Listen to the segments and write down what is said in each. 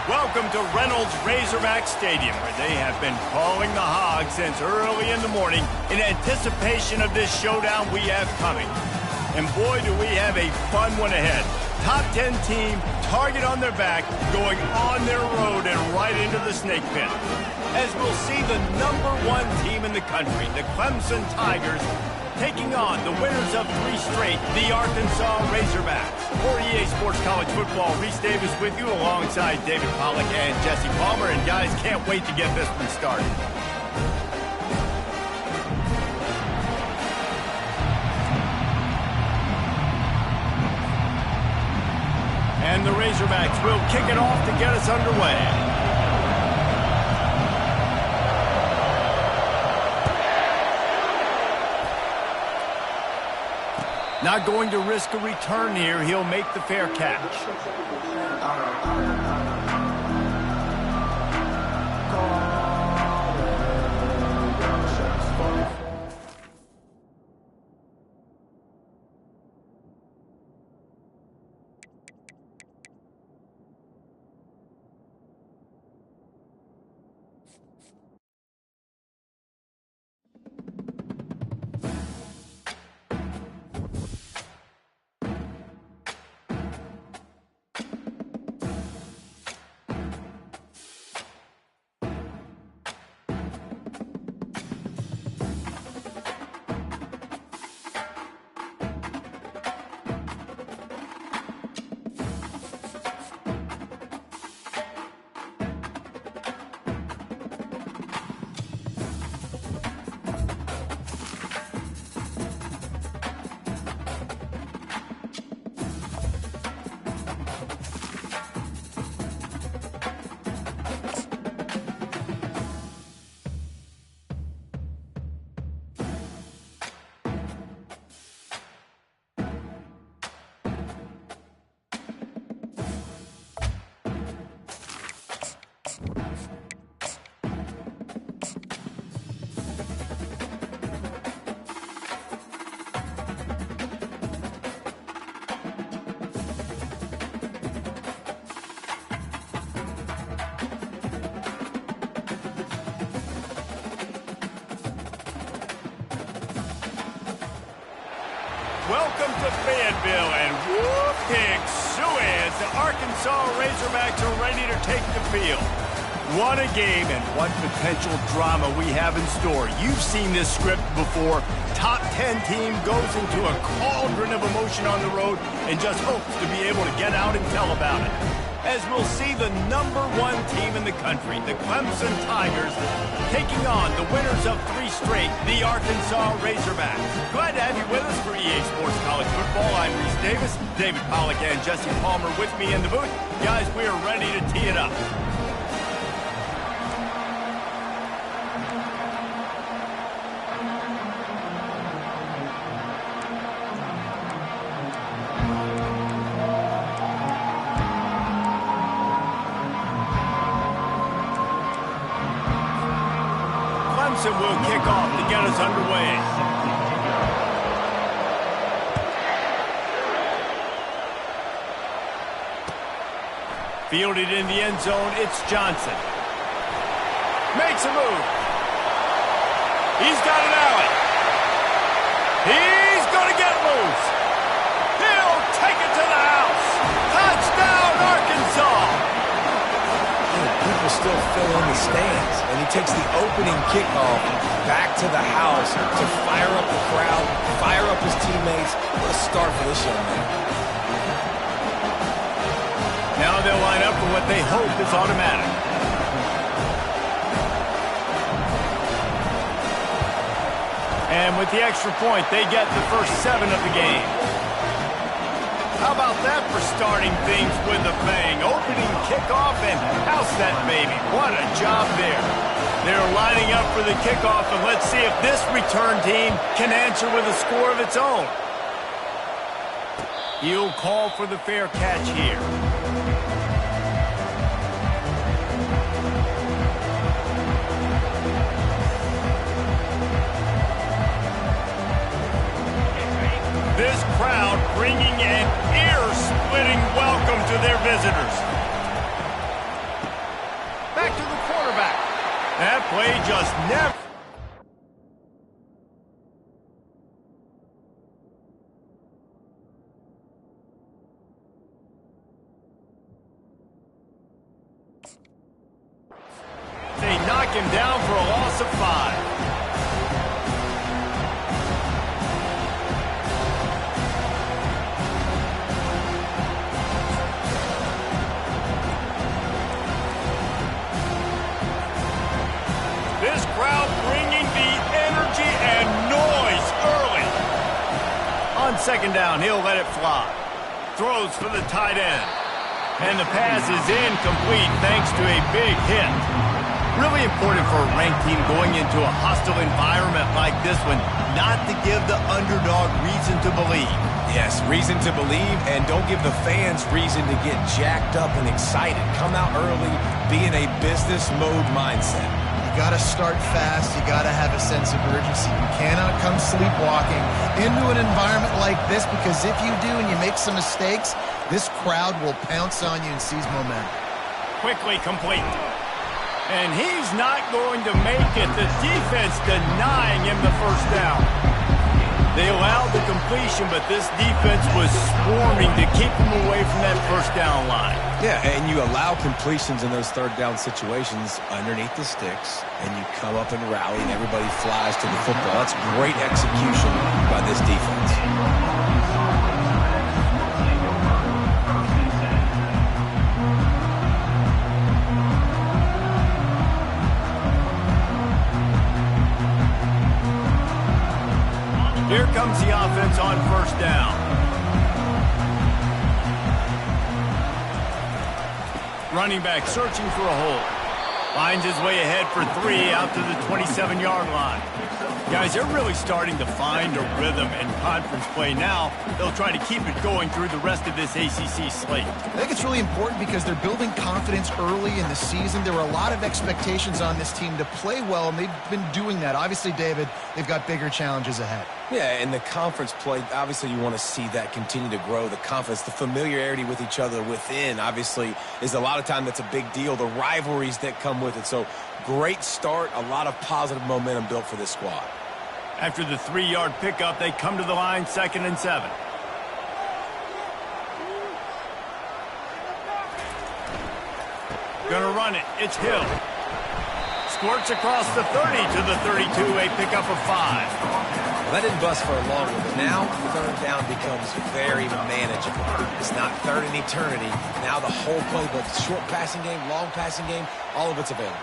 Welcome to Reynolds Razorback Stadium, where they have been calling the Hogs since early in the morning in anticipation of this showdown we have coming. And boy, do we have a fun one ahead. Top 10 team, target on their back, going on their road and right into the snake pit. As we'll see the #1 team in the country, the Clemson Tigers, taking on the winners of 3 straight, the Arkansas Razorbacks. For EA Sports College Football, Reese Davis with you alongside David Pollack and Jesse Palmer. And guys, can't wait to get this one started. And the Razorbacks will kick it off to get us underway. Not going to risk a return here. He'll make the fair catch. Welcome to Fayetteville, and whoop, pig suey as the Arkansas Razorbacks are ready to take the field. What a game and what potential drama we have in store. You've seen this script before. Top 10 team goes into a cauldron of emotion on the road and just hopes to be able to get out and tell about it. As we'll see the #1 team in the country, the Clemson Tigers, taking on the winners of 3 straight, the Arkansas Razorbacks. Glad to have you with us for EA Sports College Football. I'm Reese Davis, David Pollack and Jesse Palmer with me in the booth. Guys, we are ready to tee it up. Will kick off to get us underway. Fielded in the end zone, it's Johnson. Makes a move. He's got an alley. He's going to get loose. He'll take it to the house. Touchdown, Arkansas. People still fill in the stands, and he takes the opening kickoff back to the house to fire up the crowd, fire up his teammates. What a start for this young man. Now they'll line up for what they hope is automatic. And with the extra point, they get the first 7 of the game. How about that for starting things with a bang? Opening kickoff and house that baby. What a job there. They're lining up for the kickoff, and let's see if this return team can answer with a score of its own. He'll call for the fair catch here. This crowd bringing an ear-splitting welcome to their visitors. That play just never... They knock him down for a loss of 5. This crowd bringing the energy and noise early. On second down, he'll let it fly. Throws for the tight end. And the pass is incomplete thanks to a big hit. Really important for a ranked team going into a hostile environment like this one, not to give the underdog reason to believe. Yes, reason to believe, and don't give the fans reason to get jacked up and excited. Come out early, be in a business mode mindset. You got to start fast. You got to have a sense of urgency. You cannot come sleepwalking into an environment like this, because if you do and you make some mistakes, this crowd will pounce on you and seize momentum. Quickly complete. And he's not going to make it. The defense denying him the first down. They allowed the completion, but this defense was swarming to keep him away from that first down line. Yeah, and you allow completions in those third down situations underneath the sticks, and you come up and rally, and everybody flies to the football. That's great execution by this defense. Here comes the offense on first down. Running back searching for a hole. Finds his way ahead for 3 out to the 27-yard line. Guys, they're really starting to find a rhythm in conference play now. They'll try to keep it going through the rest of this ACC slate. I think it's really important because they're building confidence early in the season. There were a lot of expectations on this team to play well, and they've been doing that. Obviously, David, they've got bigger challenges ahead. Yeah, and the conference play, obviously you want to see that continue to grow. The confidence, the familiarity with each other within, obviously, is a lot of time that's a big deal. The rivalries that come with it. So, great start, a lot of positive momentum built for this squad. After the 3-yard pickup, they come to the line, 2nd and 7. Gonna run it. It's Hill. Squirts across the 30 to the 32, a pickup of 5. Well, that didn't bust for a long one, but now third down becomes very manageable. It's not third in eternity. Now the whole playbook, short passing game, long passing game, all of it's available.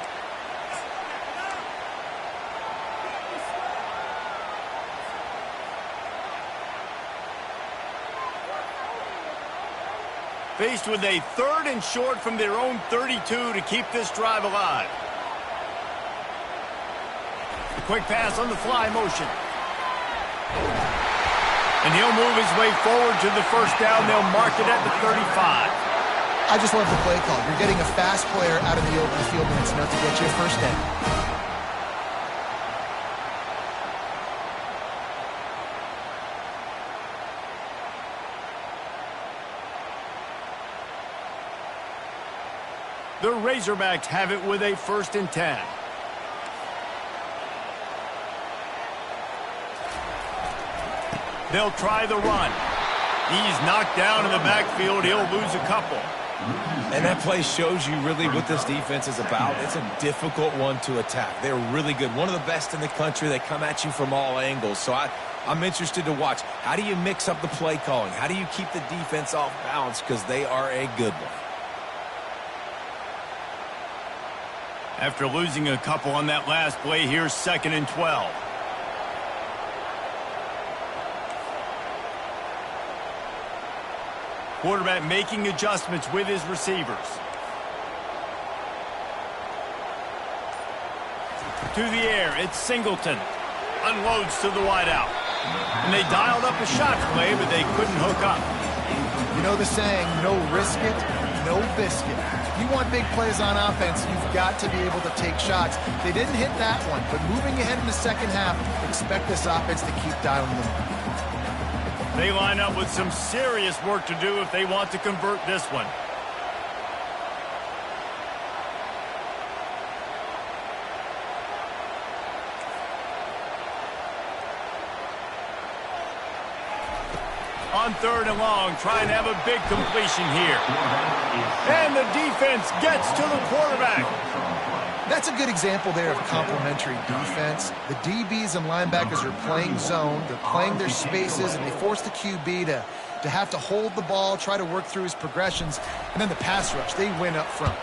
Faced with a 3rd and short from their own 32 to keep this drive alive. A quick pass on the fly motion. And he'll move his way forward to the first down. They'll mark it at the 35. I just love the play call. You're getting a fast player out of the open field, and it's enough to get you a first down. The Razorbacks have it with a 1st and 10. They'll try the run. He's knocked down in the backfield. He'll lose a couple. And that play shows you really what this defense is about. It's a difficult one to attack. They're really good. One of the best in the country. They come at you from all angles. So I'm interested to watch. How do you mix up the play calling? How do you keep the defense off balance? Because they are a good one. After losing a couple on that last play, here's 2nd and 12. Quarterback making adjustments with his receivers. To the air, it's Singleton. Unloads to the wideout. And they dialed up a shot play, but they couldn't hook up. You know the saying, no risk it, no biscuit. If you want big plays on offense, you've got to be able to take shots. They didn't hit that one, but moving ahead in the second half, expect this offense to keep dialing them up. They line up with some serious work to do if they want to convert this one. On 3rd and long, trying to have a big completion here. And the defense gets to the quarterback. That's a good example there of complementary defense. The DBs and linebackers are playing zone. They're playing their spaces, and they force the QB to have to hold the ball, try to work through his progressions, and then the pass rush, they win up front.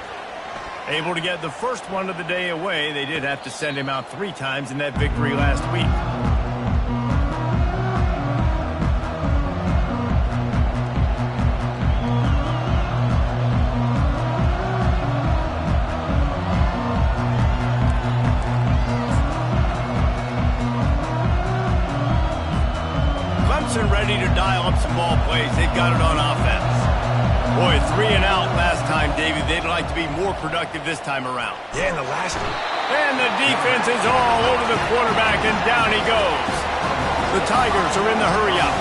Able to get the first one of the day away. They did have to send him out 3 times in that victory last week. Clemson ready to dial up some ball plays. They've got it on offense. Boy, 3 and out last time, David. They'd like to be more productive this time around. Yeah, in the last one. And the defense is all over the quarterback, and down he goes. The Tigers are in the hurry-up.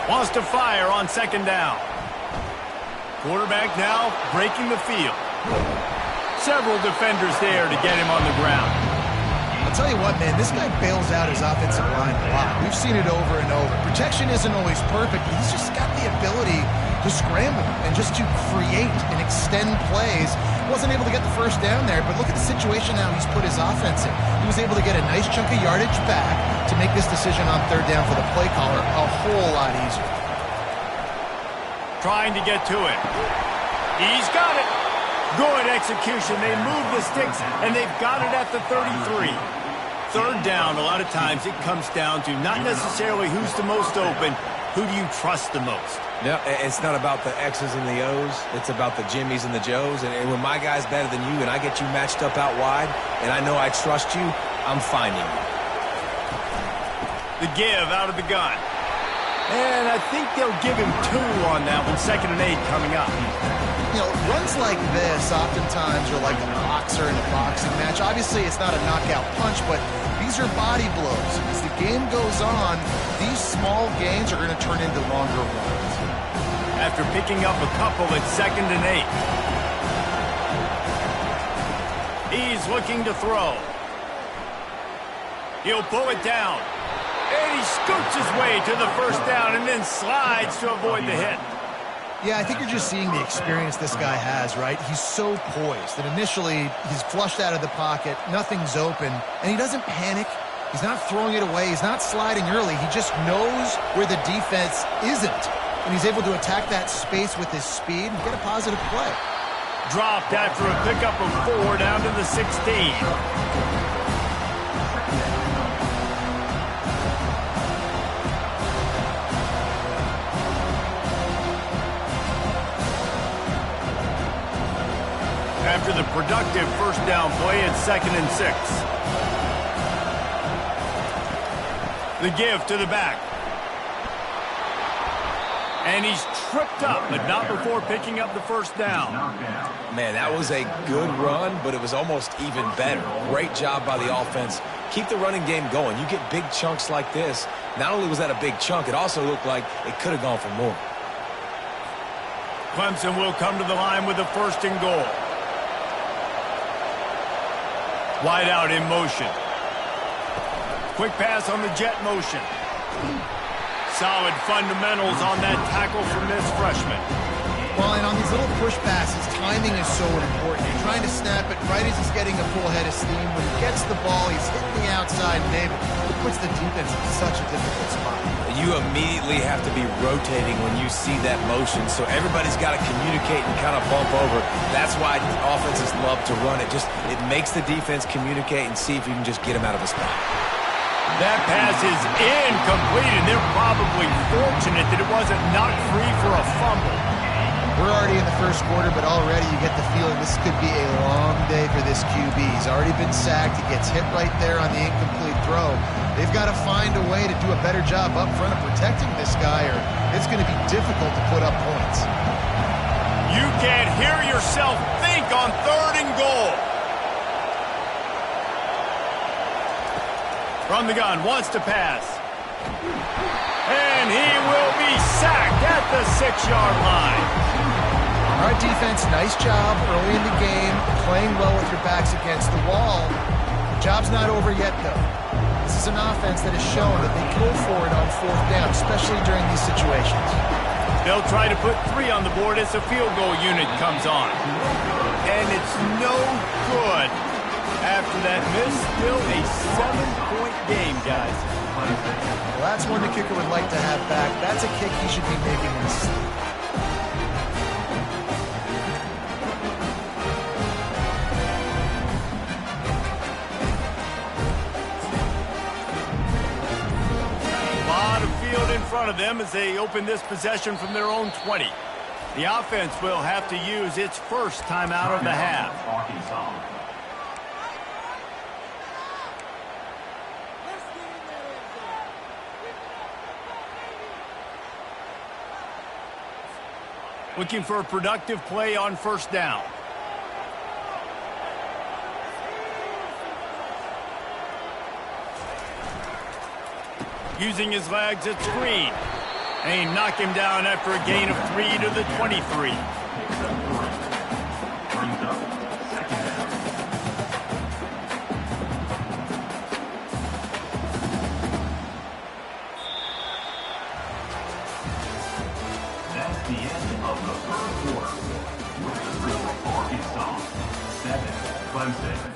Wants to fire on 2nd down. Quarterback now breaking the field. Several defenders there to get him on the ground. I'll tell you what, man, this guy bails out his offensive line a lot. We've seen it over and over. Protection isn't always perfect, but he's just got the ability to scramble and just to create and extend plays. Wasn't able to get the first down there, but look at the situation now he's put his offense in. He was able to get a nice chunk of yardage back to make this decision on 3rd down for the play caller a whole lot easier. Trying to get to it. He's got it. Good execution. They move the sticks, and they've got it at the 33. 3rd down, a lot of times it comes down to not necessarily who's the most open, who do you trust the most? No, it's not about the X's and the O's. It's about the Jimmies and the Joes. And when my guy's better than you and I get you matched up out wide and I know I trust you, I'm finding you. The give out of the gun. And I think they'll give him 2 on that one. 2nd and 8 coming up. You know, runs like this oftentimes are like a boxer in a boxing match. Obviously, it's not a knockout punch, but these are body blows. As the game goes on, these small gains are going to turn into longer runs. After picking up a couple at 2nd and 8. He's looking to throw. He'll pull it down. And he scoots his way to the 1st down and then slides to avoid the hit. Yeah, I think you're just seeing the experience this guy has, right? He's so poised that initially he's flushed out of the pocket, nothing's open, and he doesn't panic. He's not throwing it away. He's not sliding early. He just knows where the defense isn't, and he's able to attack that space with his speed and get a positive play. Dropped after a pickup of 4 down to the 16. After the productive 1st down play at 2nd and 6. The give to the back. And he's tripped up, but not before picking up the 1st down. Man, that was a good run, but it was almost even better. Great job by the offense. Keep the running game going. You get big chunks like this. Not only was that a big chunk, it also looked like it could have gone for more. Clemson will come to the line with the 1st and goal. Wide out in motion. Quick pass on the jet motion. Solid fundamentals on that tackle from this freshman. Well, and on these little push passes, timing is so important. You're trying to snap it right as he's getting a full head of steam. When he gets the ball, he's hitting the outside navel. It puts the defense in such a difficult spot. You immediately have to be rotating when you see that motion, so everybody's got to communicate and kind of bump over. That's why offenses love to run it. It makes the defense communicate and see if you can just get him out of a spot. That pass is incomplete, and they're probably fortunate that it wasn't knocked free for a fumble. We're already in the 1st quarter, but already you get the feeling this could be a long day for this QB. He's already been sacked. He gets hit right there on the incomplete throw. They've got to find a way to do a better job up front of protecting this guy, or it's going to be difficult to put up points. You can't hear yourself think on 3rd and goal. From the gun, wants to pass. And he will be sacked at the 6-yard line. All right, defense, nice job early in the game, playing well with your backs against the wall. The job's not over yet, though. This is an offense that has shown that they go for it on fourth down, especially during these situations. They'll try to put 3 on the board as the field goal unit comes on. And it's no good. After that miss, still a 7-point game, guys. Well, that's one the kicker would like to have back. That's a kick he should be making in his sleep. In front of them as they open this possession from their own 20. The offense will have to use its first timeout of the half. Looking for a productive play on first down. Using his legs at screen. And he knocked him down after a gain of 3 to the 23. That's the end of the first quarter. With Arkansas, 7, Clemson.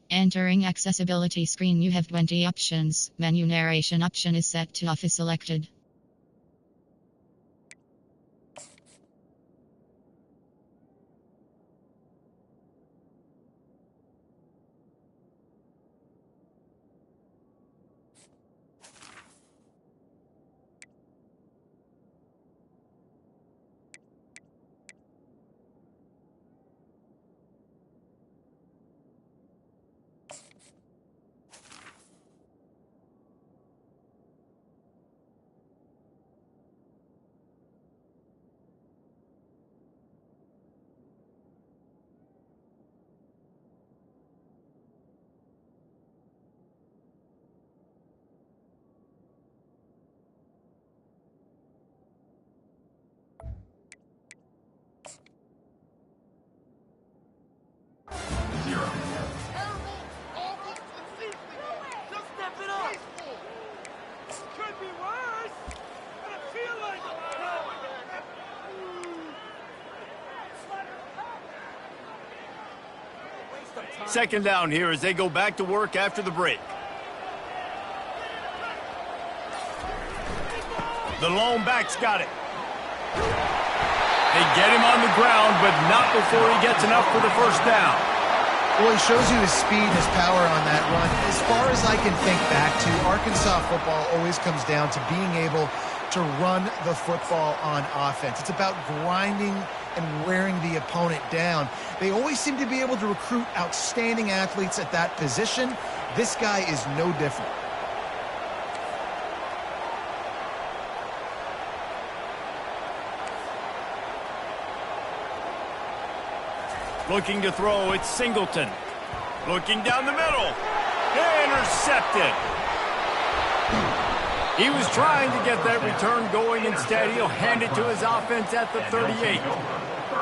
Entering accessibility screen, you have 20 options. Menu narration option is set to off is selected. Second down here as they go back to work after the break. The lone back's got it. They get him on the ground, but not before he gets enough for the first down. Well, he shows you his speed and his power on that run. As far as I can think back to, Arkansas football always comes down to being able to run the football on offense. It's about grinding and wearing the opponent down. They always seem to be able to recruit outstanding athletes at that position. This guy is no different. Looking to throw, it's Singleton. Looking down the middle. Intercepted. He was trying to get that return going. Instead, he'll hand it to his offense at the 38.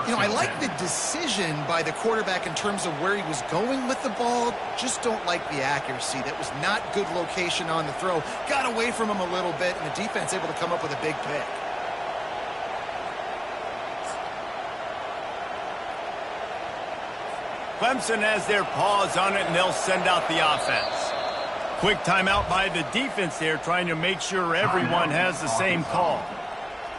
You know, I like the decision by the quarterback in terms of where he was going with the ball. Just don't like the accuracy. That was not good location on the throw. Got away from him a little bit, and the defense able to come up with a big pick. Clemson has their paws on it, and they'll send out the offense. Quick timeout by the defense there, trying to make sure everyone has the same call.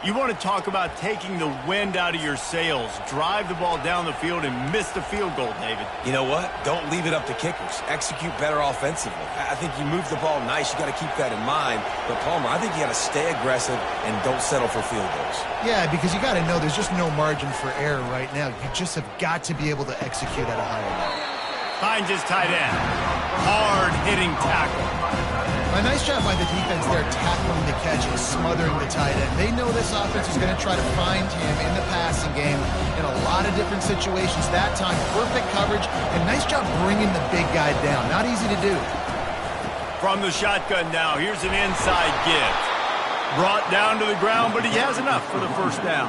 You want to talk about taking the wind out of your sails. Drive the ball down the field and miss the field goal, David. You know what? Don't leave it up to kickers. Execute better offensively. I think you move the ball nice. You got to keep that in mind. But, Palmer, I think you got to stay aggressive and don't settle for field goals. Yeah, because you got to know there's just no margin for error right now. You just have got to be able to execute at a higher level. Finds his tight end. Hard-hitting tackle. A nice job by the defense there, tackling the catch and smothering the tight end. They know this offense is going to try to find him in the passing game in a lot of different situations. That time, perfect coverage, and nice job bringing the big guy down. Not easy to do. From the shotgun now, here's an inside give. Brought down to the ground, but he has enough for the first down.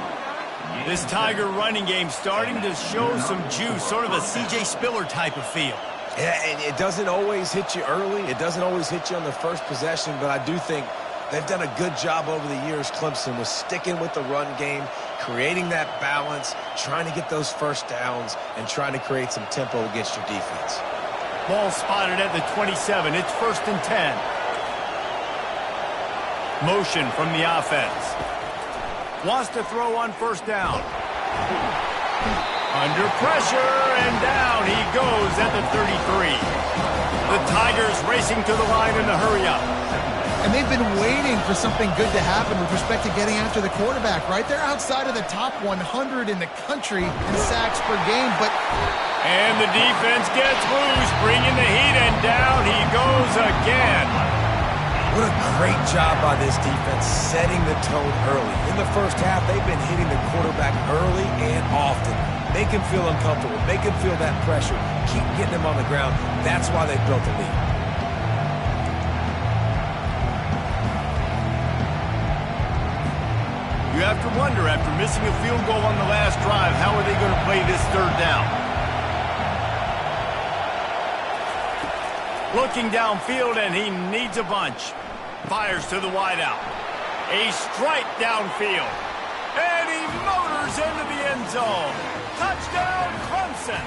This Tiger running game starting to show some juice, sort of a C.J. Spiller type of feel. Yeah, and it doesn't always hit you early. It doesn't always hit you on the first possession, but I do think they've done a good job over the years, Clemson, with sticking with the run game, creating that balance, trying to get those first downs, and trying to create some tempo against your defense. Ball spotted at the 27. It's 1st and 10. Motion from the offense. Wants to throw on first down. Under pressure, and down he goes at the 33. The Tigers racing to the line in a hurry-up. And they've been waiting for something good to happen with respect to getting after the quarterback, right? They're outside of the top 100 in the country in sacks per game, but... And the defense gets loose, bringing the heat, and down he goes again. What a great job by this defense setting the tone early. In the first half, they've been hitting the quarterback early and often. Make him feel uncomfortable. Make him feel that pressure. Keep getting him on the ground. That's why they've built the lead. You have to wonder, after missing a field goal on the last drive, how are they going to play this third down? Looking downfield, and he needs a bunch. Fires to the wideout. A strike downfield. And he motors into the end zone. Touchdown, Clemson.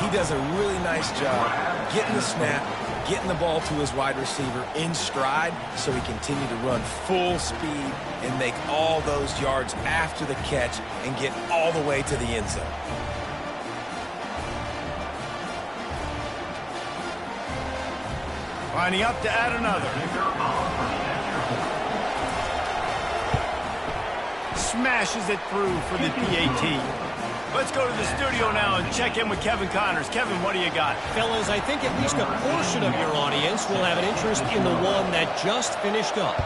He does a really nice job getting the snap, getting the ball to his wide receiver in stride so he continue to run full speed and make all those yards after the catch and get all the way to the end zone. Lining up to add another. Smashes it through for the PAT. Let's go to the studio now and check in with Kevin Connors. Kevin, what do you got? Fellas, I think at least a portion of your audience will have an interest in the one that just finished up.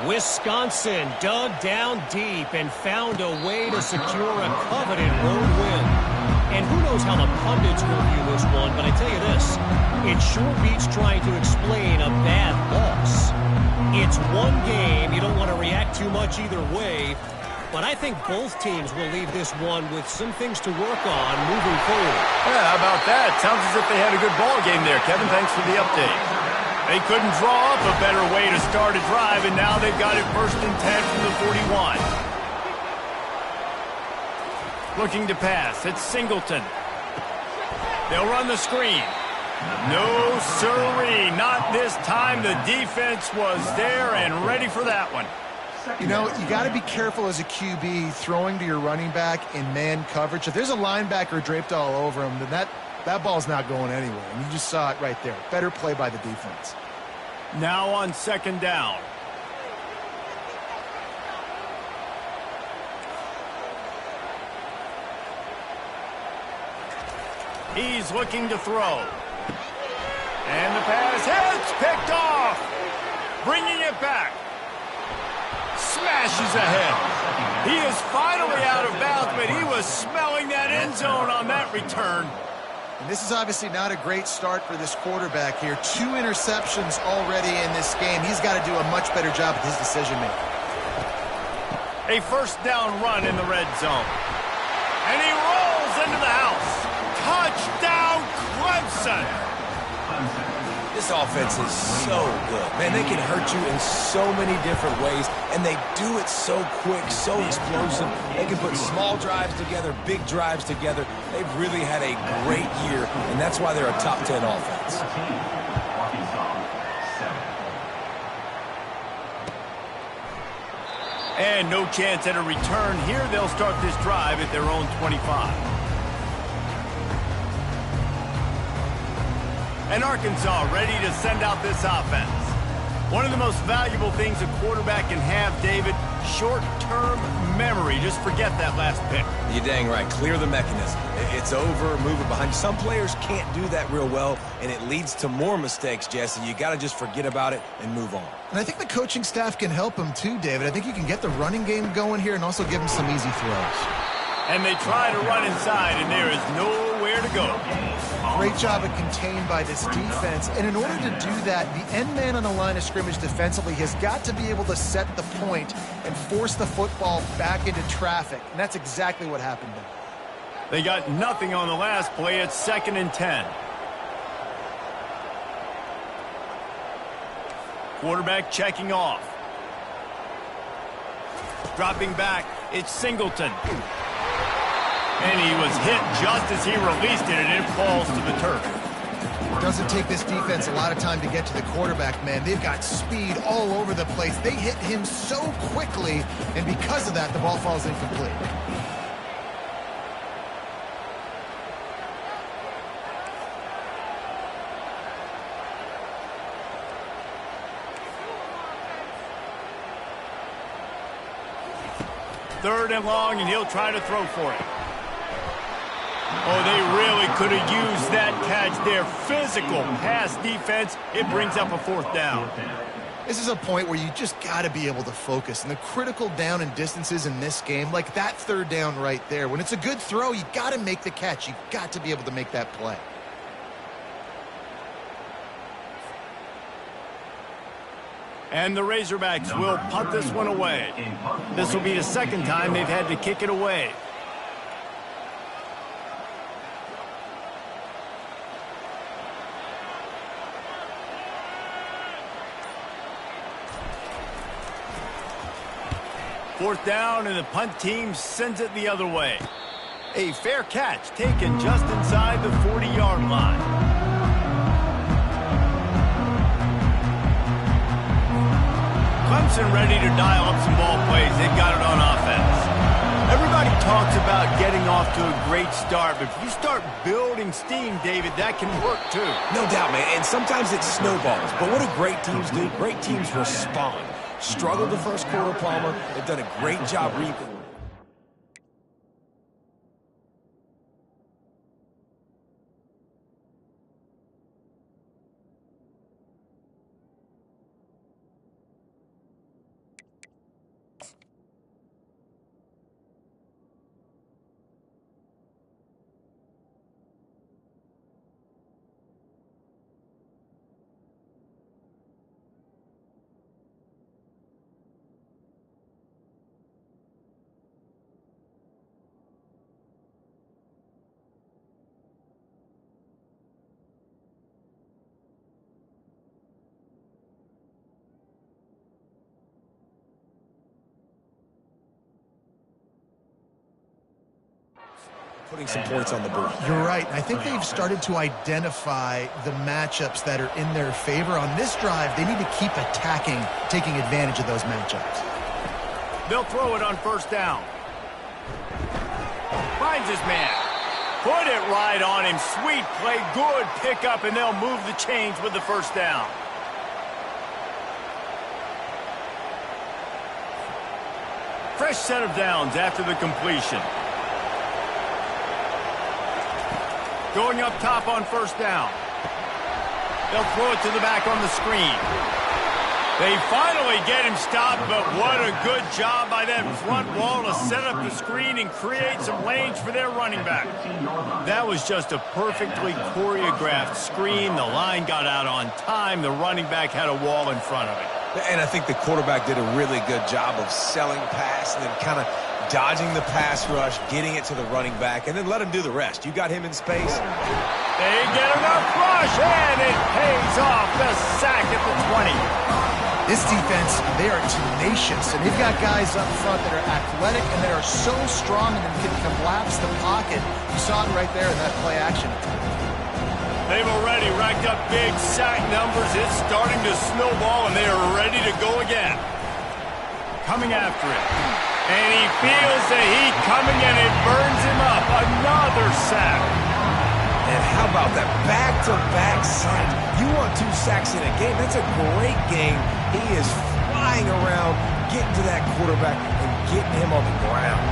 Wisconsin dug down deep and found a way to secure a coveted road win. And who knows how the pundits will view this one, but I tell you this, it sure beats trying to explain a bad loss. It's one game, you don't want to react too much either way, but I think both teams will leave this one with some things to work on moving forward. Yeah, how about that? Sounds as if they had a good ball game there. Kevin, thanks for the update. They couldn't draw up a better way to start a drive, and now they've got it 1st and 10 from the 41. Looking to pass. It's Singleton. They'll run the screen. No sirree, not this time. The defense was there and ready for that one. You know, you got to be careful as a QB throwing to your running back in man coverage. If there's a linebacker draped all over him, then that ball's not going anywhere. And you just saw it right there. Better play by the defense. Now on second down. He's looking to throw. And the pass hits, picked off. Bringing it back. Smashes ahead. He is finally out of bounds, but he was smelling that end zone on that return. And this is obviously not a great start for this quarterback here. 2 interceptions already in this game. He's got to do a much better job with his decision-making. A first down run in the red zone. And he rolls into the house. Touchdown, Clemson. This offense is so good. Man, they can hurt you in so many different ways, and they do it so quick, so explosive. They can put small drives together, big drives together. They've really had a great year, and that's why they're a top 10 offense. And no chance at a return here. They'll start this drive at their own 25. And Arkansas ready to send out this offense. One of the most valuable things a quarterback can have, David, short-term memory. Just forget that last pick. You're dang right. Clear the mechanism. It's over, move it behind you. Some players can't do that real well, and it leads to more mistakes, Jesse. You got to just forget about it and move on. And I think the coaching staff can help him too, David. I think you can get the running game going here and also give him some easy throws. And they try to run inside, and there is nowhere to go. Great job of contained by this defense. And in order to do that, the end man on the line of scrimmage defensively has got to be able to set the point and force the football back into traffic. And that's exactly what happened there. They got nothing on the last play. It's 2nd and 10. Quarterback checking off. Dropping back, it's Singleton. And he was hit just as he released it, and it falls to the turf. It doesn't take this defense a lot of time to get to the quarterback, man. They've got speed all over the place. They hit him so quickly, and because of that, the ball falls incomplete. Third and long, and he'll try to throw for it. Oh, they really could have used that catch there. Physical pass defense. It brings up a 4th down. This is a point where you just got to be able to focus. And the critical down and distances in this game, like that 3rd down right there, when it's a good throw, you got to make the catch. You got to be able to make that play. And the Razorbacks will punt this one away. This will be the 2nd time they've had to kick it away. Fourth down, and the punt team sends it the other way. A fair catch taken just inside the 40-yard line. Clemson ready to dial up some ball plays. They've got it on offense. Everybody talks about getting off to a great start, but if you start building steam, David, that can work too. No doubt, man, and sometimes it snowballs. But what do great teams do? Great teams respond. Struggled the first quarter, Palmer. They've done a great job rebuilding. putting some points on the board. You're right. I think they've started to identify the matchups that are in their favor. On this drive, they need to keep attacking, taking advantage of those matchups. They'll throw it on first down. Finds his man. Put it right on him. Sweet play. Good pickup, and they'll move the chains with the first down. Fresh set of downs after the completion. Going up top on first down. They'll throw it to the back on the screen. They finally get him stopped, but what a good job by that front wall to set up the screen and create some lanes for their running back. That was just a perfectly choreographed screen. The line got out on time. The running back had a wall in front of it. And I think the quarterback did a really good job of selling pass and then kind of dodging the pass rush, getting it to the running back, and then let him do the rest. You got him in space. They get enough rush, and it pays off. The sack at the 20. This defense, they are tenacious, and they've got guys up front that are athletic and that are so strong and can collapse the pocket. You saw it right there in that play action. They've already racked up big sack numbers. It's starting to snowball, and they are ready to go again. Coming after it. And he feels the heat coming, and it burns him up. Another sack. And how about that back-to-back sack? You want 2 sacks in a game, that's a great game. He is flying around, getting to that quarterback and getting him on the ground.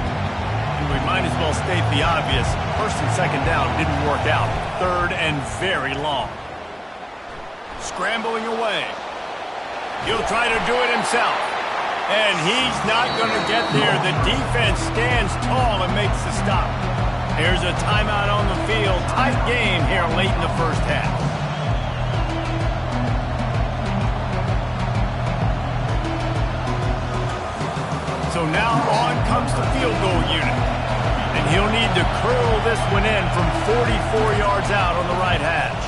We might as well state the obvious. First and second down didn't work out. Third and very long. Scrambling away. He'll try to do it himself. And he's not going to get there. The defense stands tall and makes the stop. Here's a timeout on the field. Tight game here late in the first half. So now on comes the field goal unit. And he'll need to curl this one in from 44 yards out on the right hash.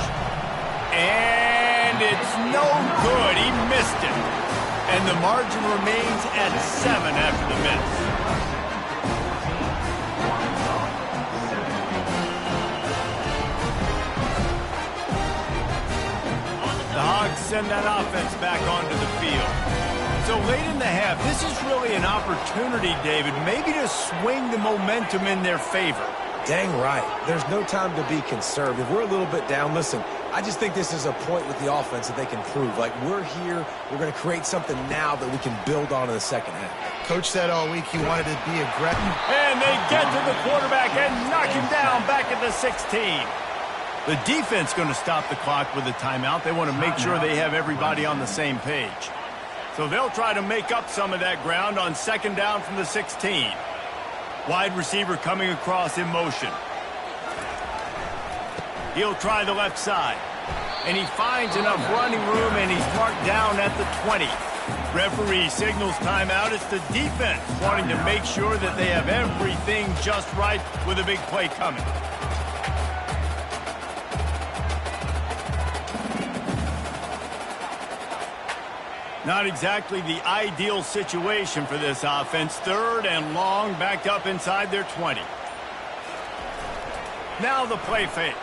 And it's no good. He missed it. And the margin remains at 7 after the miss. The Hogs send that offense back onto the field. So late in the half, this is really an opportunity, David, maybe to swing the momentum in their favor. Dang right. There's no time to be conservative. We're a little bit down. Listen, I just think this is a point with the offense that they can prove. Like, we're here, we're going to create something now that we can build on in the second half. Coach said all week he wanted to be aggressive. And they get to the quarterback and knock him down back at the 16. The defense going to stop the clock with a timeout. They want to make sure they have everybody on the same page. So they'll try to make up some of that ground on second down from the 16. Wide receiver coming across in motion. He'll try the left side. And he finds enough running room, and he's marked down at the 20. Referee signals timeout. It's the defense wanting to make sure that they have everything just right with a big play coming. Not exactly the ideal situation for this offense. Third and long, backed up inside their 20. Now the play fake.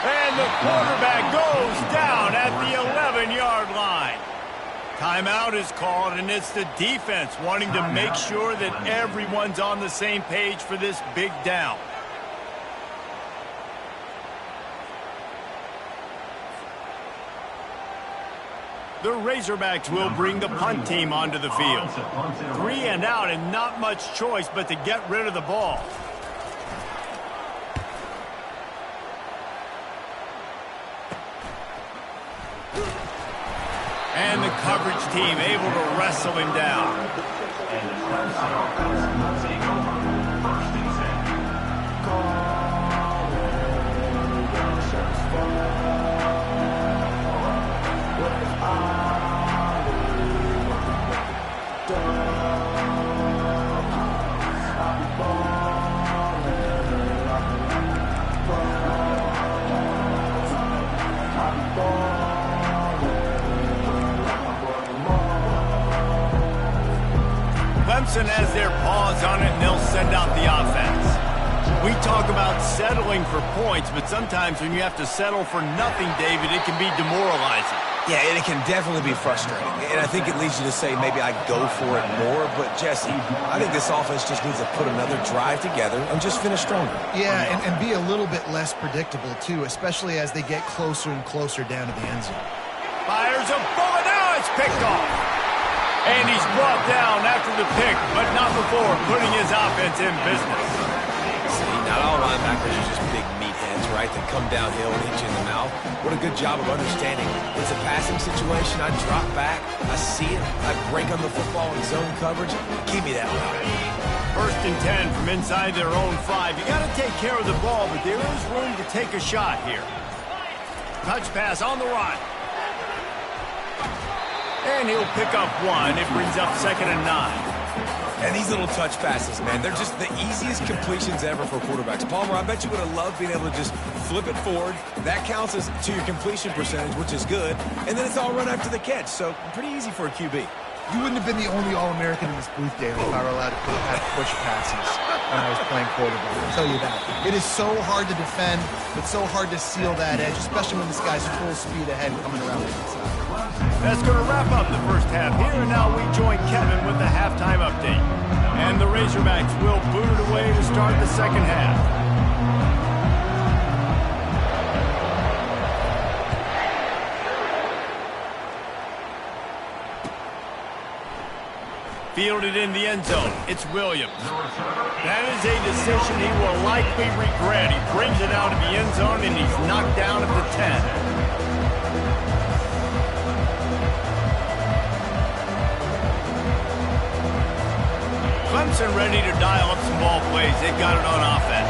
And the quarterback goes down at the 11-yard line. Timeout is called, and it's the defense wanting to make sure that everyone's on the same page for this big down. The Razorbacks will bring the punt team onto the field. 3 and out, and not much choice but to get rid of the ball. And the coverage team able to wrestle him down. And the Clemson offense will take over. First and 10. Clemson has their paws on it, and they'll send out the offense. We talk about settling for points, but sometimes when you have to settle for nothing, David, it can be demoralizing. Yeah, and it can definitely be frustrating. And I think it leads you to say maybe I go for it more. But, Jesse, I think this offense just needs to put another drive together and just finish stronger. Yeah, and be a little bit less predictable, too, especially as they get closer and closer down to the end zone. Fires a bullet. Now it's picked off. And he's brought down after the pick, but not before putting his offense in business. See, not all linebackers are just big meatheads, right, that come downhill and hit you in the mouth. What a good job of understanding. It's a passing situation. I drop back. I see it. I break on the football in zone coverage. Give me that one. 1st and 10 from inside their own 5. You got to take care of the ball, but there is room to take a shot here. Touch pass on the run. And he'll pick up 1. It brings up 2nd and 9. And these little touch passes, man, they're just the easiest completions ever for quarterbacks. Palmer, I bet you would have loved being able to just flip it forward. That counts as to your completion percentage, which is good. And then it's all run after the catch, so pretty easy for a QB. You wouldn't have been the only All-American in this booth, David, if I were allowed to have push passes when I was playing quarterback. I'll tell you that. It is so hard to defend. It's so hard to seal that edge, especially when this guy's full speed ahead coming around the inside. That's going to wrap up the first half here, and now we join Kevin with the halftime update. And the Razorbacks will boot it away to start the second half. Fielded in the end zone. It's Williams. That is a decision he will likely regret. He brings it out of the end zone, and he's knocked down at the 10. Clemson ready to dial up some ball plays. They've got it on offense.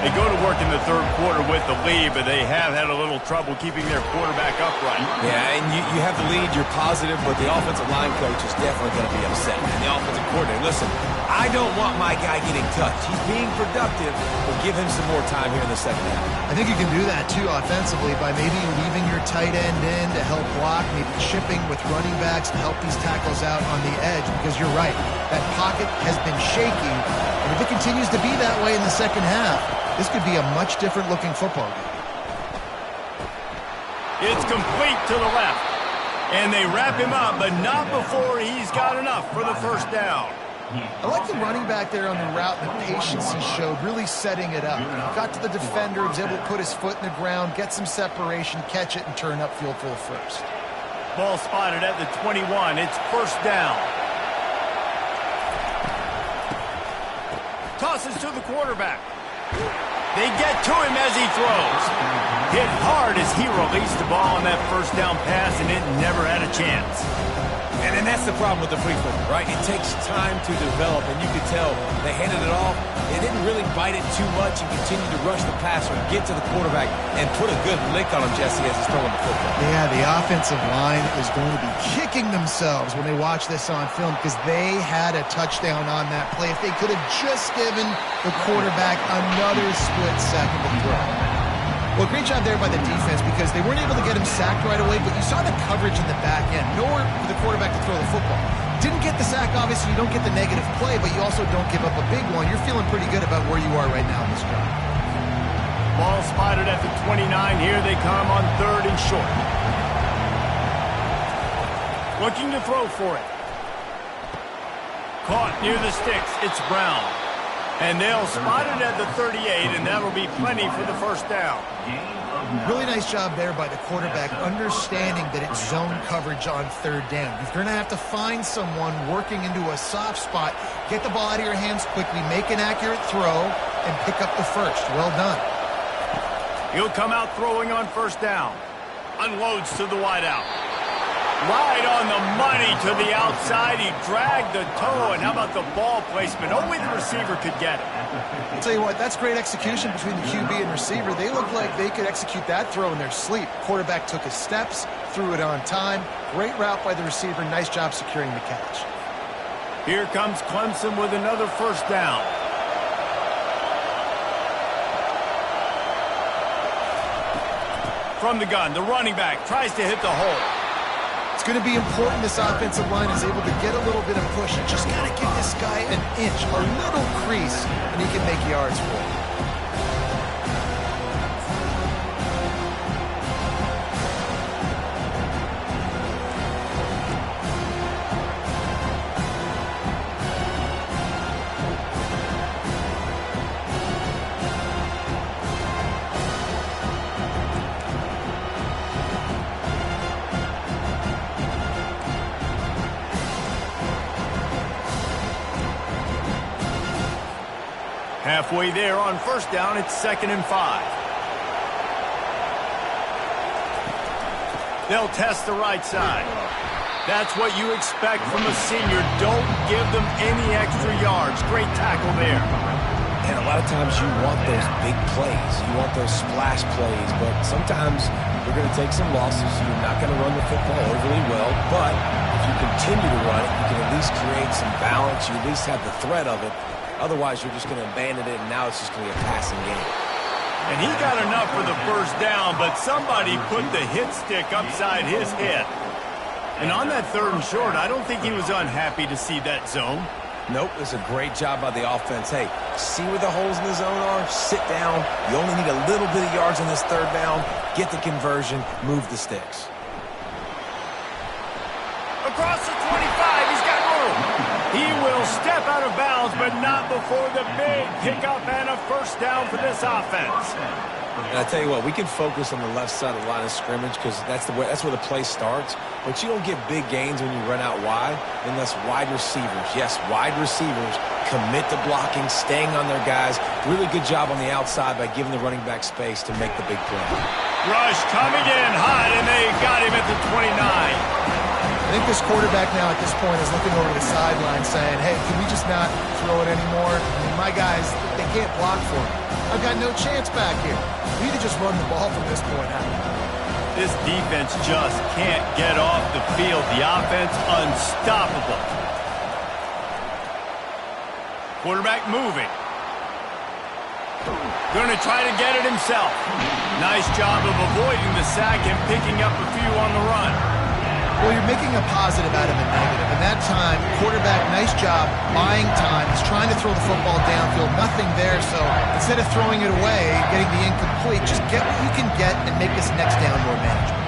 They go to work in the 3rd quarter with the lead, but they have had a little trouble keeping their quarterback upright. Yeah, and you have the lead, you're positive, but the offensive line coach is definitely going to be upset. And the offensive coordinator, listen, I don't want my guy getting touched. He's being productive, but give him some more time here in the second half. I think you can do that, too, offensively, by maybe leaving your tight end in to help block, maybe chipping with running backs to help these tackles out on the edge, because you're right. That pocket has been shaky, and if it continues to be that way in the second half, this could be a much different looking football game. It's complete to the left. And they wrap him up, but not before he's got enough for the first down. I like the running back there on the route, the patience he showed, really setting it up. Got to the defender, was able to put his foot in the ground, get some separation, catch it, and turn upfield for the first. Ball spotted at the 21. It's 1st down. Tosses to the quarterback. They get to him as he throws. Hit hard as he released the ball on that 1st down pass, and it never had a chance. And that's the problem with the free football, right? It takes time to develop, and you could tell they handed it off. They didn't really bite it too much and continue to rush the passer and get to the quarterback and put a good lick on him, Jesse, as he's throwing the football. Yeah, the offensive line is going to be kicking themselves when they watch this on film because they had a touchdown on that play. If they could have just given the quarterback another split second to throw. Well, great job there by the defense because they weren't able to get him sacked right away, but you saw the coverage in the back end. Nowhere for the quarterback to throw the football. Didn't get the sack, obviously. You don't get the negative play, but you also don't give up a big one. You're feeling pretty good about where you are right now in this drive. Ball spotted at the 29. Here they come on 3rd and short. Looking to throw for it. Caught near the sticks. It's Brown. And they'll spot it at the 38, and that'll be plenty for the 1st down. Really nice job there by the quarterback, understanding that it's zone coverage on 3rd down. You're going to have to find someone working into a soft spot, get the ball out of your hands quickly, make an accurate throw, and pick up the 1st. Well done. He'll come out throwing on 1st down. Unloads to the wideout. Right on the money to the outside. He dragged the toe, and how about the ball placement? Only the receiver could get it. I'll tell you what, that's great execution between the QB and receiver. They look like they could execute that throw in their sleep. Quarterback took his steps, threw it on time. Great route by the receiver. Nice job securing the catch. Here comes Clemson with another 1st down. From the gun, the running back tries to hit the hole. It's going to be important this offensive line is able to get a little bit of push. You just got to give this guy an inch, a little crease, and he can make yards for it. Halfway there on first down, it's 2nd and 5. They'll test the right side. That's what you expect from a senior. Don't give them any extra yards. Great tackle there. And a lot of times you want those big plays. You want those splash plays. But sometimes you're going to take some losses. You're not going to run the football overly well. But if you continue to run it, you can at least create some balance. You at least have the threat of it. Otherwise, you're just going to abandon it, and now it's just going to be a passing game. And he got enough for the first down, but somebody put the hit stick upside his head. And on that 3rd and short, I don't think he was unhappy to see that zone. Nope, it's a great job by the offense. Hey, see where the holes in the zone are? Sit down. You only need a little bit of yards on this 3rd down. Get the conversion. Move the sticks. Across the 25, he's got room. He will step out of bounds, but not before the big pickup and a first down for this offense. And I tell you what, we can focus on the left side of the line of scrimmage because that's where the play starts. But you don't get big gains when you run out wide unless wide receivers, yes, wide receivers, commit to blocking, staying on their guys. Really good job on the outside by giving the running back space to make the big play. Rush coming in hot, and they got him at the 29. I think this quarterback now at this point is looking over the sideline saying, hey, can we just not throw it anymore? I mean, my guys, they can't block for me. I've got no chance back here. We need to just run the ball from this point out. This defense just can't get off the field. The offense unstoppable. Quarterback moving. Going to try to get it himself. Nice job of avoiding the sack and picking up a few on the run. Well, you're making a positive out of a negative. And that time, quarterback, nice job, buying time. He's trying to throw the football downfield. Nothing there, so instead of throwing it away, getting the incomplete, just get what you can get and make this next down more manageable.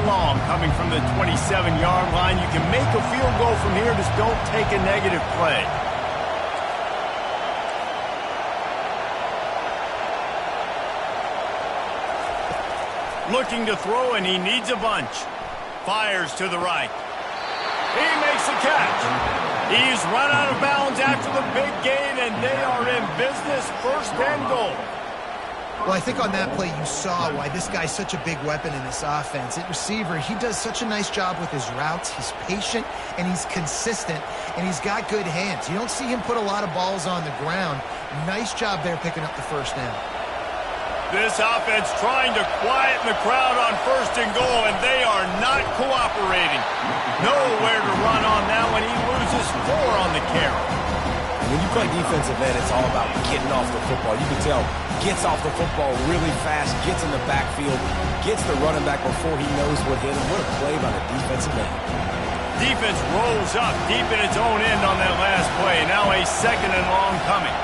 Long coming from the 27-yard line. You can make a field goal from here. Just don't take a negative play. Looking to throw, and he needs a bunch. Fires to the right. He makes the catch. He's run out of bounds after the big gain, and they are in business. 1st and goal. Well, I think on that play you saw why this guy's such a big weapon in this offense. At receiver, he does such a nice job with his routes. He's patient, and he's consistent, and he's got good hands. You don't see him put a lot of balls on the ground. Nice job there picking up the first down. This offense trying to quieten the crowd on 1st and goal, and they are not cooperating. Nowhere to run on that one. He loses 4 on the carry. When you play defensive end, it's all about getting off the football. You can tell, gets off the football really fast, gets in the backfield, gets the running back before he knows what hit him. What a play by the defensive end. Defense rolls up deep in its own end on that last play. Now a 2nd and long coming.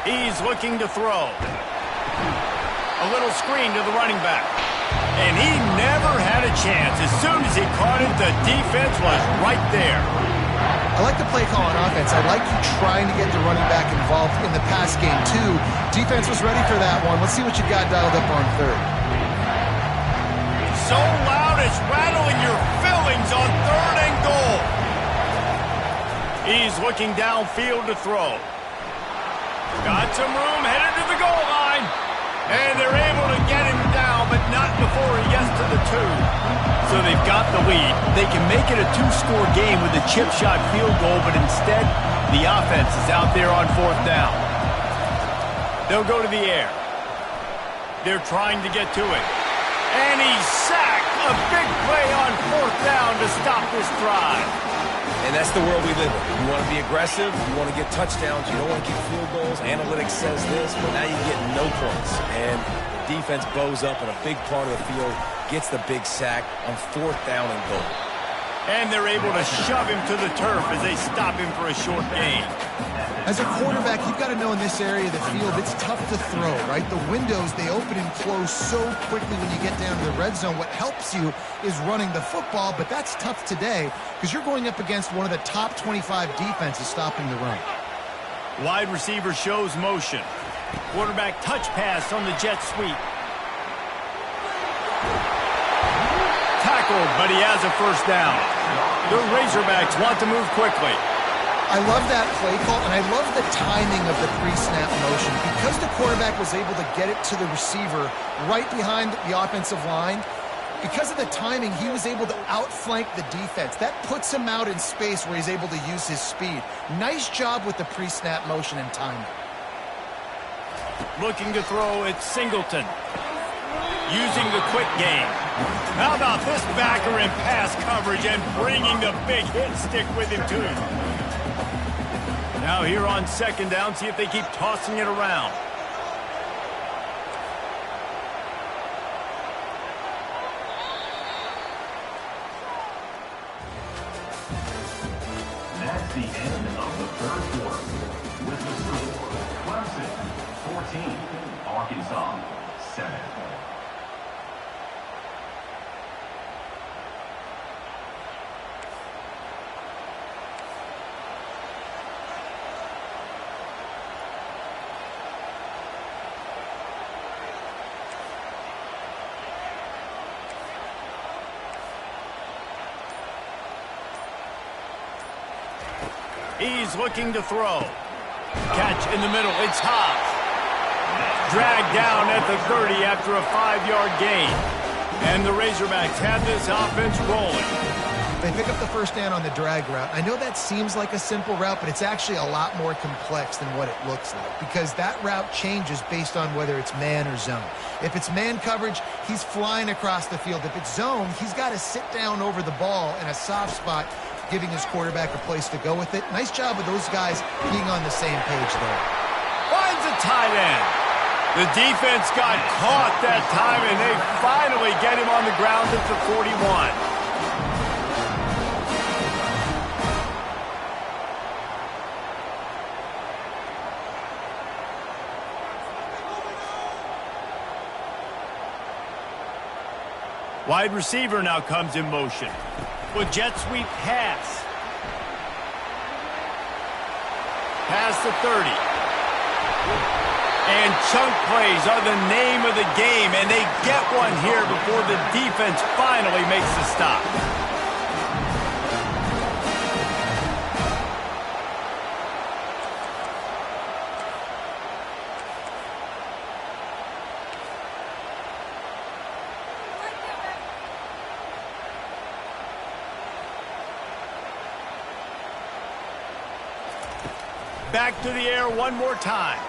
He's looking to throw. A little screen to the running back. And he never had a chance. As soon as he caught it, the defense was right there. I like the play call on offense. I like you trying to get the running back involved in the pass game, too. Defense was ready for that one. Let's see what you got dialed up on 3rd. So loud it's rattling your fillings on 3rd and goal. He's looking downfield to throw. Got some room, headed to the goal line. And they're able to get him down, but not before he gets to the 2. So they've got the lead. They can make it a 2-score game with a chip shot field goal, but instead, the offense is out there on 4th down. They'll go to the air. They're trying to get to it. And he's sacked. A big play on 4th down to stop this drive. And that's the world we live in. You want to be aggressive, you want to get touchdowns, you don't want to get field goals. Analytics says this, but now you get no points. And the defense bows up in a big part of the field, gets the big sack on 4th down and goal. And they're able to shove him to the turf as they stop him for a short gain. As a quarterback, you've got to know in this area of the field, it's tough to throw, right? The windows, they open and close so quickly when you get down to the red zone. What helps you is running the football, but that's tough today because you're going up against one of the top 25 defenses stopping the run. Wide receiver shows motion. Quarterback touch pass on the jet sweep. Tackled, but he has a first down. The Razorbacks want to move quickly. I love that play call, and I love the timing of the pre-snap motion. Because the quarterback was able to get it to the receiver right behind the offensive line, because of the timing, he was able to outflank the defense. That puts him out in space where he's able to use his speed. Nice job with the pre-snap motion and timing. Looking to throw, it's Singleton. Using the quick game. How about this backer in pass coverage and bringing the big hit stick with him too. Now here on second down, see if they keep tossing it around. That's the end of the third quarter. With the score, Clemson 14, Arkansas 7. He's looking to throw. Catch in the middle. It's Hobbs. Dragged down at the 30 after a 5-yard gain. And the Razorbacks have this offense rolling. They pick up the first down on the drag route. I know that seems like a simple route, but it's actually a lot more complex than what it looks like, because that route changes based on whether it's man or zone. If it's man coverage, he's flying across the field. If it's zone, he's got to sit down over the ball in a soft spot, giving his quarterback a place to go with it. Nice job of those guys being on the same page there. Finds a tight end. The defense got caught that time, and they finally get him on the ground at the 41. Wide receiver now comes in motion. With jet sweep pass. Past the 30. And chunk plays are the name of the game, and they get one here before the defense finally makes the stop. Back to the air one more time.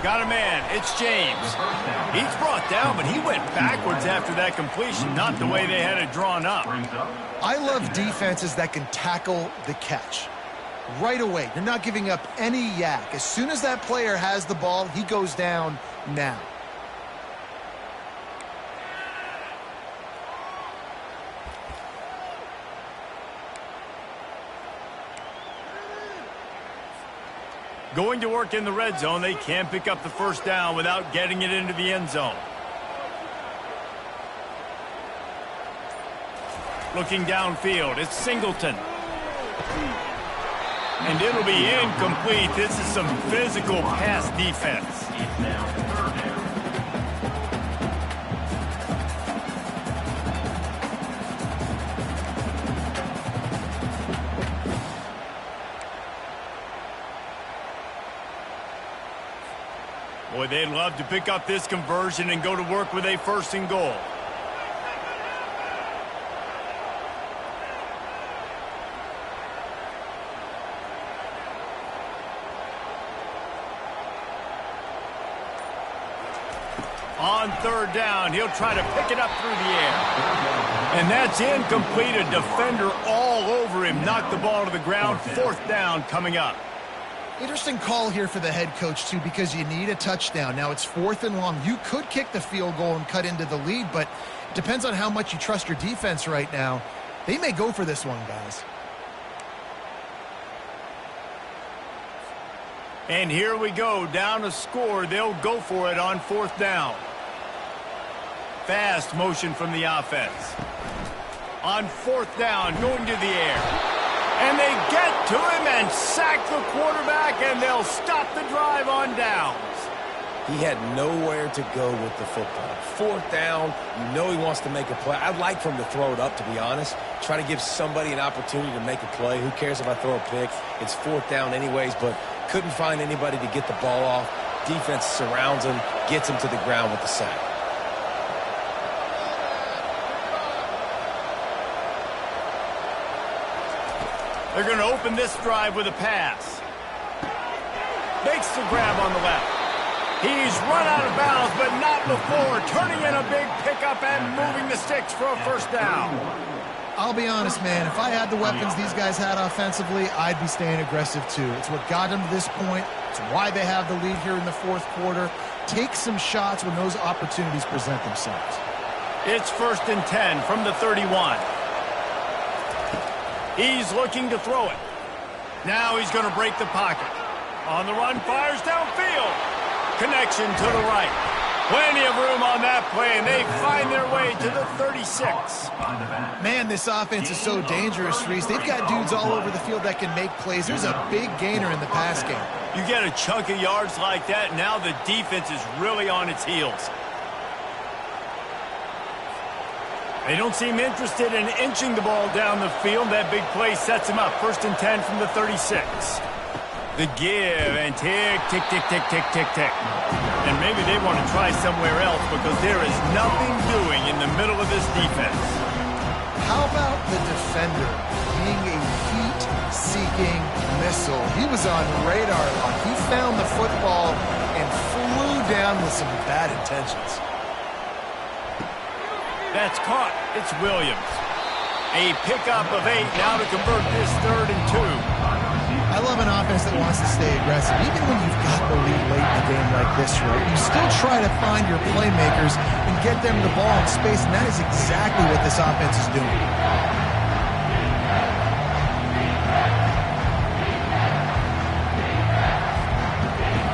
Got a man. It's James. He's brought down, but he went backwards after that completion, not the way they had it drawn up. I love defenses that can tackle the catch right away. You're not giving up any yak. As soon as that player has the ball, he goes down now. Going to work in the red zone, they can't pick up the first down without getting it into the end zone. Looking downfield, it's Singleton. And it'll be incomplete. This is some physical pass defense. It's now third down. Boy, they'd love to pick up this conversion and go to work with a first and goal. On third down, he'll try to pick it up through the air. And that's incomplete. A defender all over him. Knocked the ball to the ground. Fourth down coming up. Interesting call here for the head coach, too, because you need a touchdown. Now it's 4th and long. You could kick the field goal and cut into the lead, but it depends on how much you trust your defense right now. They may go for this one, guys. And here we go. Down a score. They'll go for it on 4th down. Fast motion from the offense. On 4th down, going to the air. And they get to him and sack the quarterback, and they'll stop the drive on downs. He had nowhere to go with the football. Fourth down, you know he wants to make a play. I'd like for him to throw it up, to be honest. Try to give somebody an opportunity to make a play. Who cares if I throw a pick? It's fourth down anyways, but couldn't find anybody to get the ball off. Defense surrounds him, gets him to the ground with the sack. They're going to open this drive with a pass. Makes the grab on the left. He's run out of bounds, but not before turning in a big pickup and moving the sticks for a first down. I'll be honest, man, if I had the weapons these guys had offensively, I'd be staying aggressive too. It's what got them to this point. It's why they have the lead here in the fourth quarter. Take some shots when those opportunities present themselves. It's 1st and 10 from the 31. He's looking to throw it. Now he's going to break the pocket. On the run, fires downfield. Connection to the right. Plenty of room on that play, and they find their way to the 36. Man, this offense is so dangerous, Reese. They've got dudes all over the field that can make plays. There's a big gainer in the pass game. You get a chunk of yards like that, now the defense is really on its heels. They don't seem interested in inching the ball down the field. That big play sets him up. 1st and 10 from the 36. The give and tick, tick, tick, tick, tick, tick, tick. And maybe they want to try somewhere else because there is nothing doing in the middle of this defense. How about the defender being a heat-seeking missile? He was on radar lock. He found the football and flew down with some bad intentions. That's caught. It's Williams. A pickup of 8 now to convert this 3rd and 2. I love an offense that wants to stay aggressive. Even when you've got the lead late in the game like this, right, you still try to find your playmakers and get them the ball in space, and that is exactly what this offense is doing.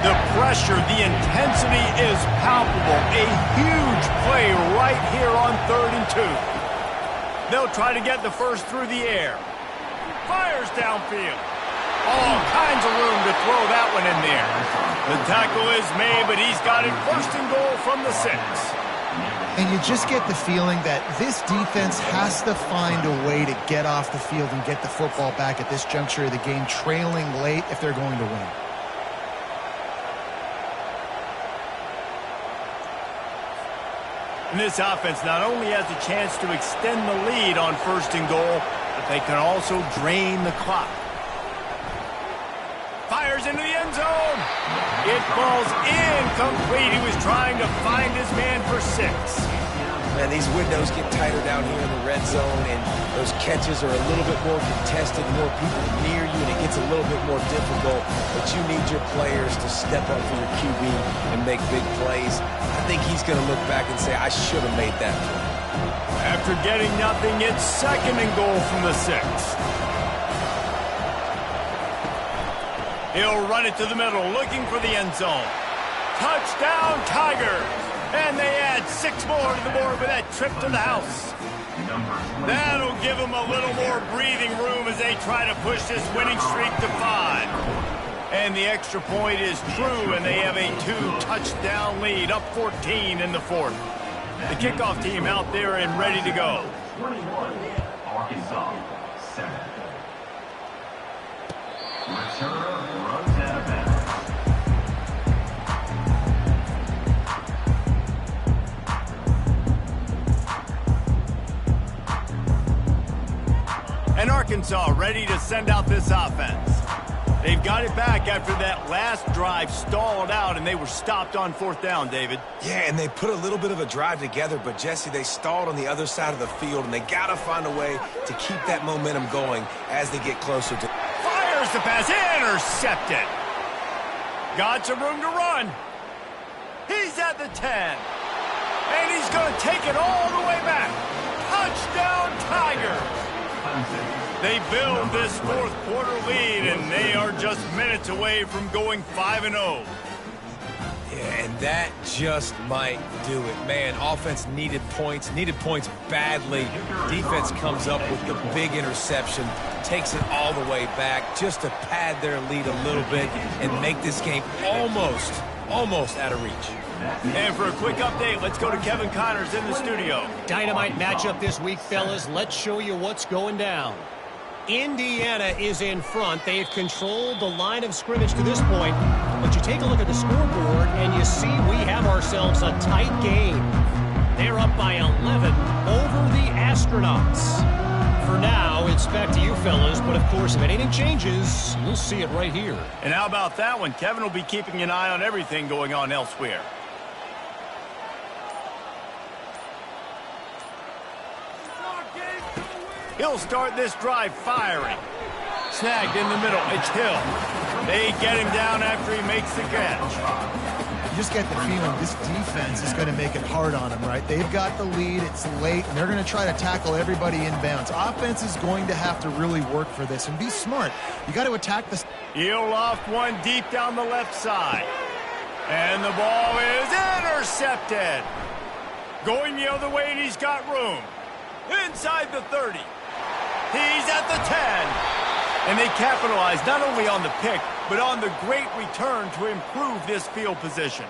The pressure, the intensity is palpable. A huge play right here on 3rd and 2. They'll try to get the first through the air. Fires downfield. All kinds of room to throw that one in there. The tackle is made, but he's got it 1st and goal from the 6. And you just get the feeling that this defense has to find a way to get off the field and get the football back at this juncture of the game, trailing late if they're going to win. And this offense not only has a chance to extend the lead on 1st and goal, but they can also drain the clock. Fires into the end zone. It falls incomplete. He was trying to find his man for 6. Man, these windows get tighter down here in the red zone, and those catches are a little bit more contested, more people near you, and it gets a little bit more difficult. But you need your players to step up for your QB and make big plays. I think he's going to look back and say, I should have made that play. After getting nothing, it's 2nd and goal from the 6. He'll run it to the middle, looking for the end zone. Touchdown, Tigers! And they add 6 more to the board with that trip to the house. That'll give them a little more breathing room as they try to push this winning streak to 5. And the extra point is true, and they have a 2-touchdown lead, up 14 in the 4th. The kickoff team out there and ready to go. 21, Arkansas, 7. Returner runs out of bounds. And Arkansas ready to send out this offense. They've got it back after that last drive stalled out, and they were stopped on 4th down, David. Yeah, and they put a little bit of a drive together, but, Jesse, they stalled on the other side of the field, and they got to find a way to keep that momentum going as they get closer to... Fires the pass, intercepted. Got some room to run. He's at the 10. And he's going to take it all the way back. Touchdown, Tigers. They build this 4th quarter lead, and they are just minutes away from going 5-0. Yeah, and that just might do it. Man, offense needed points badly. Defense comes up with the big interception, takes it all the way back just to pad their lead a little bit and make this game almost out of reach. And for a quick update, let's go to Kevin Connors in the studio. Dynamite matchup this week, fellas. Let's show you what's going down. Indiana is in front. They've controlled the line of scrimmage to this point. But you take a look at the scoreboard, and you see we have ourselves a tight game. They're up by 11 over the Astronauts. For now, it's back to you, fellas. But, of course, if anything changes, you'll see it right here. And how about that one? Kevin will be keeping an eye on everything going on elsewhere. He'll start this drive firing. Snagged in the middle. It's Hill. They get him down after he makes the catch. You just get the feeling this defense is going to make it hard on them, right? They've got the lead. It's late, and they're going to try to tackle everybody inbounds. Offense is going to have to really work for this and be smart. You got to attack the... He'll loft one deep down the left side. And the ball is intercepted. Going the other way, and he's got room. Inside the 30. He's at the 10. And they capitalize not only on the pick, but on the great return to improve this field position.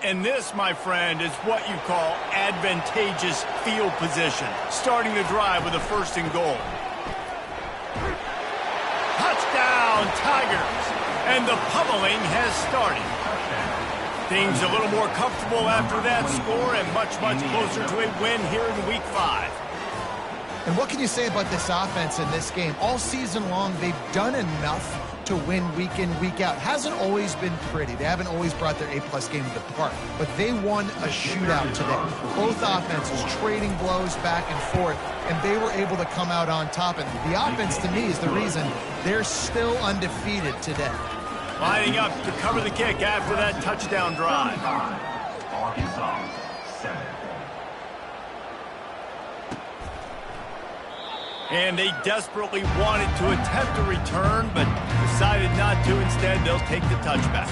And this, my friend, is what you call advantageous field position. Starting the drive with a 1st and goal. Touchdown, Tigers! And the pummeling has started. Things a little more comfortable after that score and much closer to a win here in Week 5. And what can you say about this offense in this game? All season long, they've done enough to win week in, week out. Hasn't always been pretty. They haven't always brought their A-plus game to the park. But they won a shootout today. Both offenses trading blows back and forth, and they were able to come out on top. And the offense, to me, is the reason they're still undefeated today. Lining up to cover the kick after that touchdown drive. Arkansas 7. And they desperately wanted to attempt a return, but decided not to. Instead, they'll take the touchback.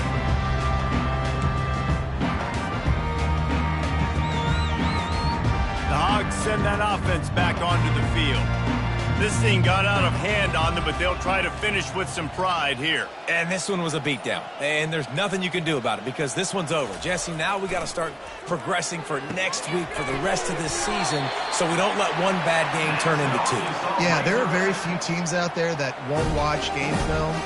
The Hogs send that offense back onto the field. This thing got out of hand on them, but they'll try to finish with some pride here. And this one was a beatdown, and there's nothing you can do about it because this one's over. Jesse, now we got to start progressing for next week for the rest of this season so we don't let one bad game turn into 2. Yeah, there are very few teams out there that won't watch game film,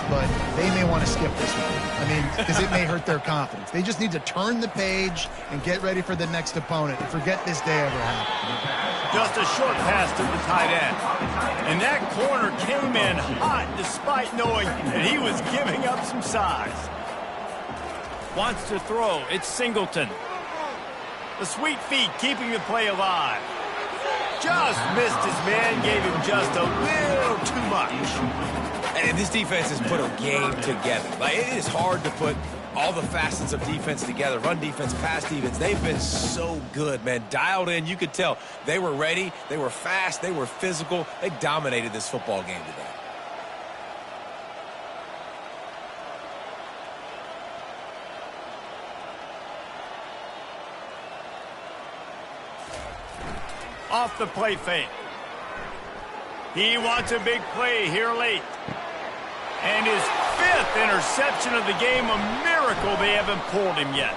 but they may want to skip this one. I mean, because it may hurt their confidence. They just need to turn the page and get ready for the next opponent and forget this day ever happened. Just a short pass to the tight end. And that corner came in hot despite knowing that he was giving up some size. Wants to throw. It's Singleton. The sweet feet keeping the play alive. Just missed his man, gave him just a little too much. And this defense has put a game together. Like, it is hard to put all the facets of defense together. Run defense, pass defense. They've been so good, man. Dialed in. You could tell they were ready. They were fast. They were physical. They dominated this football game today. Off the play fake. He wants a big play here late. And his 5th interception of the game, a miracle they haven't pulled him yet.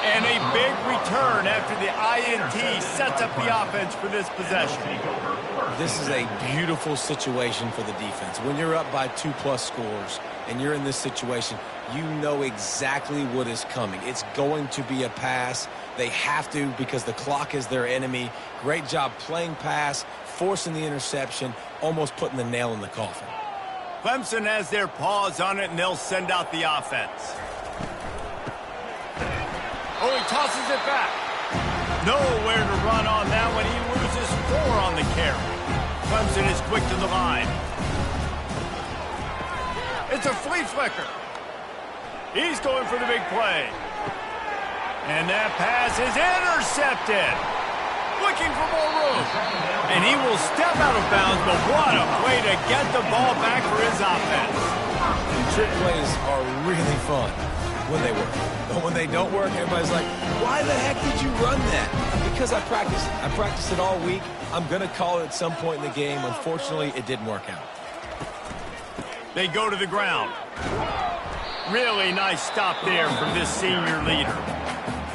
And a big return after the INT sets up the offense for this possession. This is a beautiful situation for the defense. When you're up by 2+ scores and you're in this situation, you know exactly what is coming. It's going to be a pass. They have to because the clock is their enemy. Great job playing pass, forcing the interception, almost putting the nail in the coffin. Clemson has their paws on it, and they'll send out the offense. Oh, he tosses it back. Nowhere to run on that one. He loses 4 on the carry. Clemson is quick to the line. It's a flea flicker. He's going for the big play. And that pass is intercepted. Looking for more room. And he will step out of bounds, but what a play to get the ball back for his offense. Trick plays are really fun when they work. But when they don't work, everybody's like, why the heck did you run that? Because I practiced it. I practiced it all week. I'm going to call it at some point in the game. Unfortunately, it didn't work out. They go to the ground. Really nice stop there from this senior leader.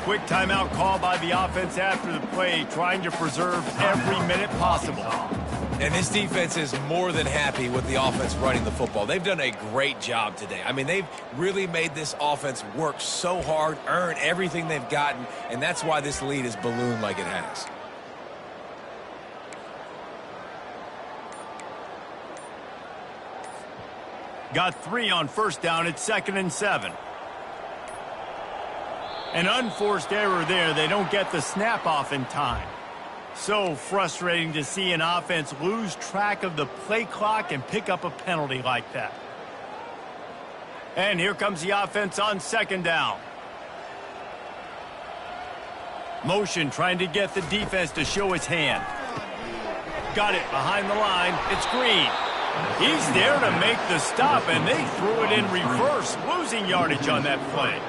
Quick timeout call by the offense after the play, trying to preserve every minute possible. And this defense is more than happy with the offense running the football. They've done a great job today. I mean, they've really made this offense work so hard, earn everything they've gotten, and that's why this lead is ballooned like it has. Got 3 on first down. It's 2nd and 7. An unforced error there. They don't get the snap off in time. So frustrating to see an offense lose track of the play clock and pick up a penalty like that. And here comes the offense on 2nd down. Motion trying to get the defense to show its hand. Got it behind the line. It's Green. He's there to make the stop, and they threw it in reverse, losing yardage on that play.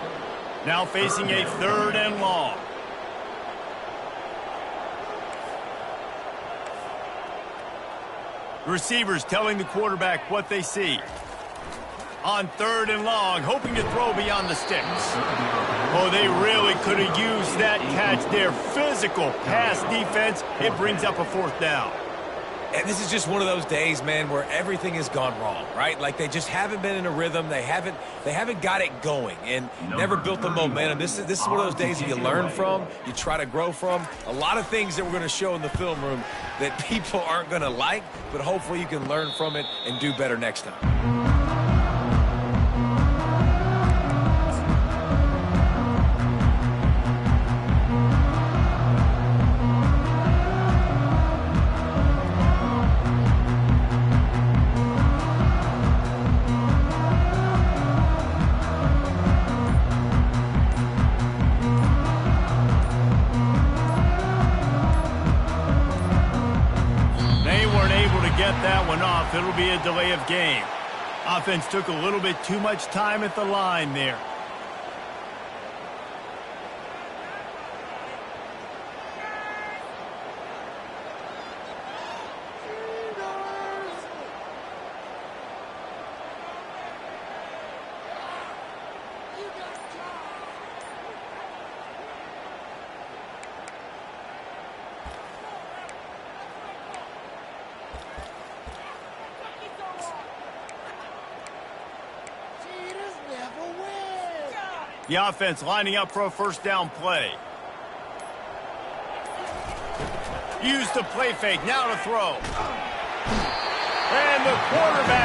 Now facing a 3rd and long. Receivers telling the quarterback what they see. On 3rd and long, hoping to throw beyond the sticks. Oh, they really could have used that catch there. Physical pass defense. It brings up a 4th down. And this is just one of those days, man, where everything has gone wrong, right? Like they just haven't been in a rhythm. They haven't got it going and never built the momentum. This is one of those days that you learn from, you try to grow from. A lot of things that we're going to show in the film room that people aren't going to like, but hopefully you can learn from it and do better next time. It'll be a delay of game. Offense took a little bit too much time at the line there. The offense lining up for a 1st down play. Use the play fake, now to throw. And the quarterback